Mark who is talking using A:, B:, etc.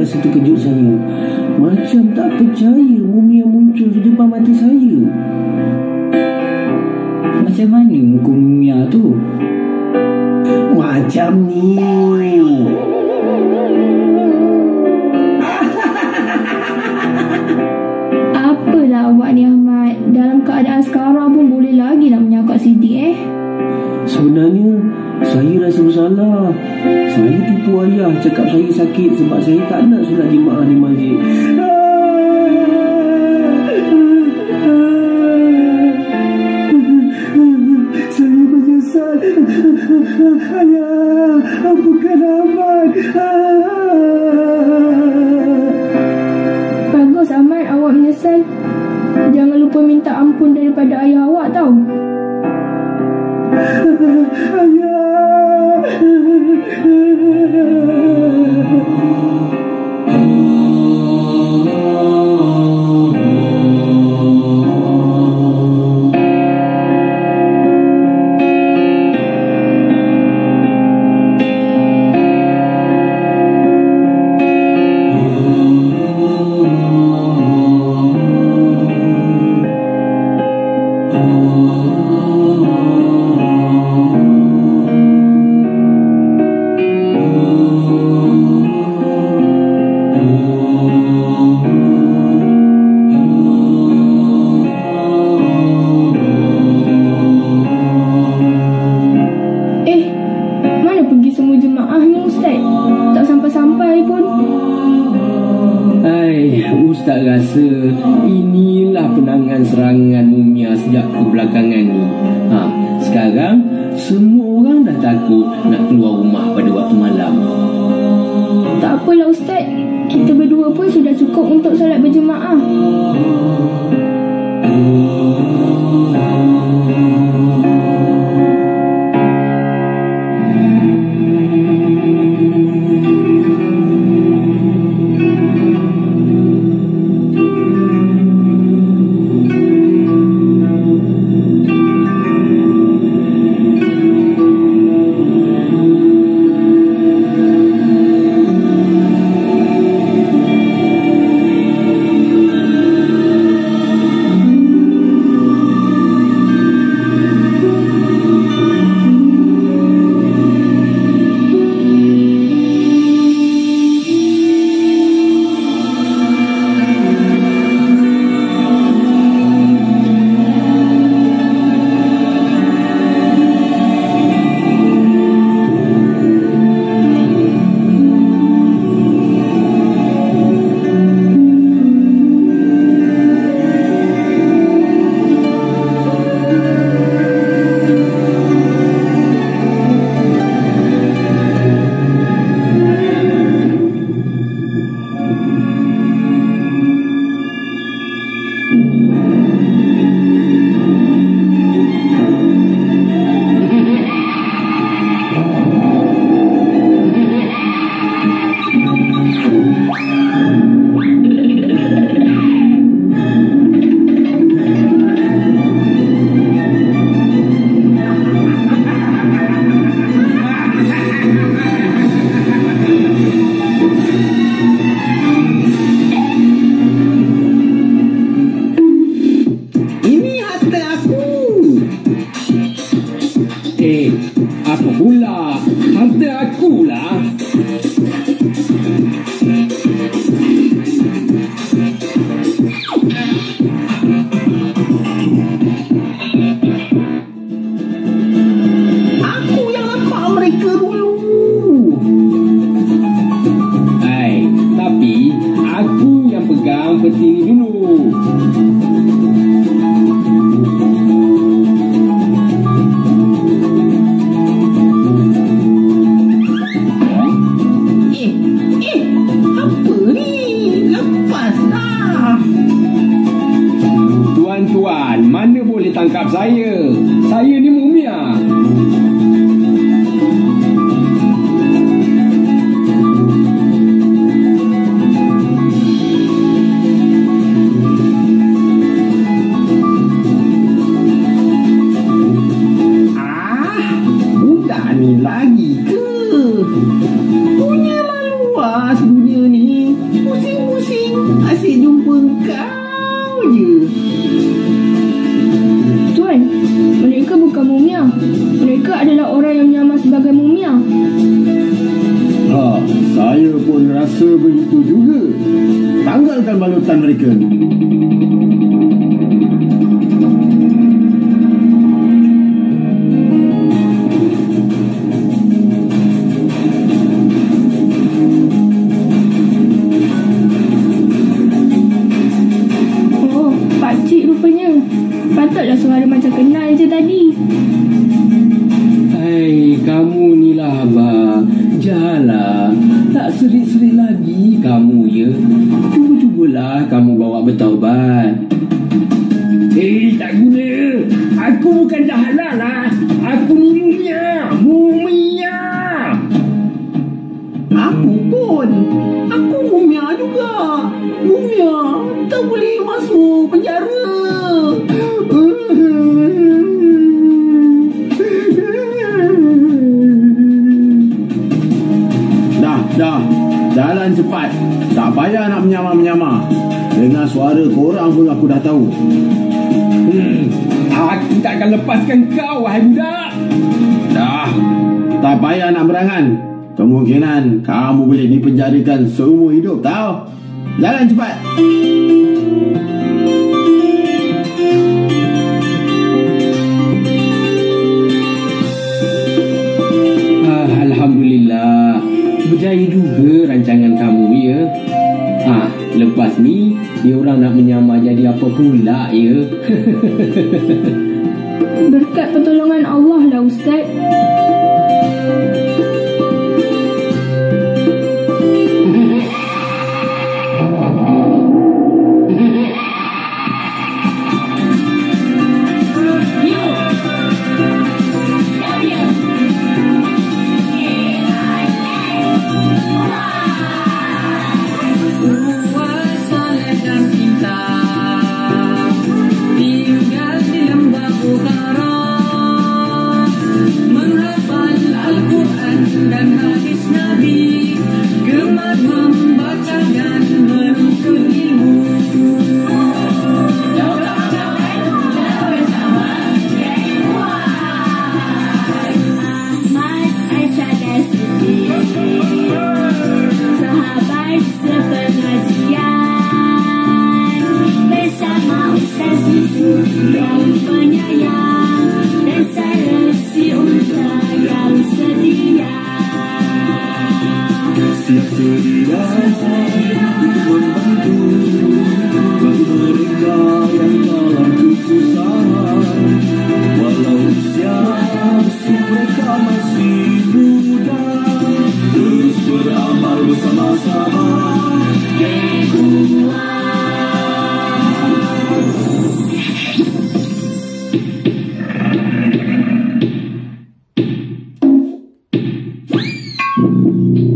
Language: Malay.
A: rasa terkejut saya. Macam tak percaya Umi yang muncul di depan mata saya.
B: Macam mana muka Mumia tu?
A: Macam ni.
C: Apalah awak ni Ahmad, dalam keadaan sekarang pun boleh lagi nak menyangkut Siddiq
A: Sebenarnya saya rasa bersalah. Saya tipu ayah cakap saya sakit sebab saya tak nak solat jemaah di masjid. Saya menyesal. Ayah, ampunkan Ahmad.
C: Bagus Ahmad awak menyesal. Jangan lupa minta ampun daripada ayah awak tau.
A: Ustaz rasa inilah penangan serangan Mumia sejak kebelakangan ni. Sekarang semua orang dah takut nak keluar rumah pada waktu malam.
C: Tak apalah Ustaz, kita berdua pun sudah cukup untuk solat berjemaah.
A: Apa pula? Harta akulah. Aku yang nampak mereka dulu. Tapi aku yang pegang peti dulu.
C: Mereka adalah orang yang menyamar sebagai mumia.
D: Saya pun rasa begitu juga. Tanggalkan balutan mereka.
C: Oh, pakcik rupanya. Patutlah suara macam kenal je tadi.
A: Hai, kamu ni lah abah. Janganlah. Tak serik-serik lagi kamu ya. Cuba-cubalah kamu bawa bertaubat. Tak guna. Aku bukan dah halal lah. Aku ni mumia. Mumia.
D: Aku pun. Aku mumia juga. Mumia tak boleh masuk penjara. Dah, jalan cepat. Tak payah nak menyamar-menyamar. Dengan suara korang pun aku dah tahu.
A: Aku takkan lepaskan kau, wahai budak.
D: Dah, tak payah nak berangan. Kemungkinan kamu boleh dipenjarakan seumur hidup tau. Jalan cepat.
A: Alhamdulillah. Berjaya juga rancangan kamu ya. Lepas ni dia orang nak menyamar jadi apa pula ya.
C: Berkat pertolongan Allah lah Ustaz.
D: Siap sedia membantu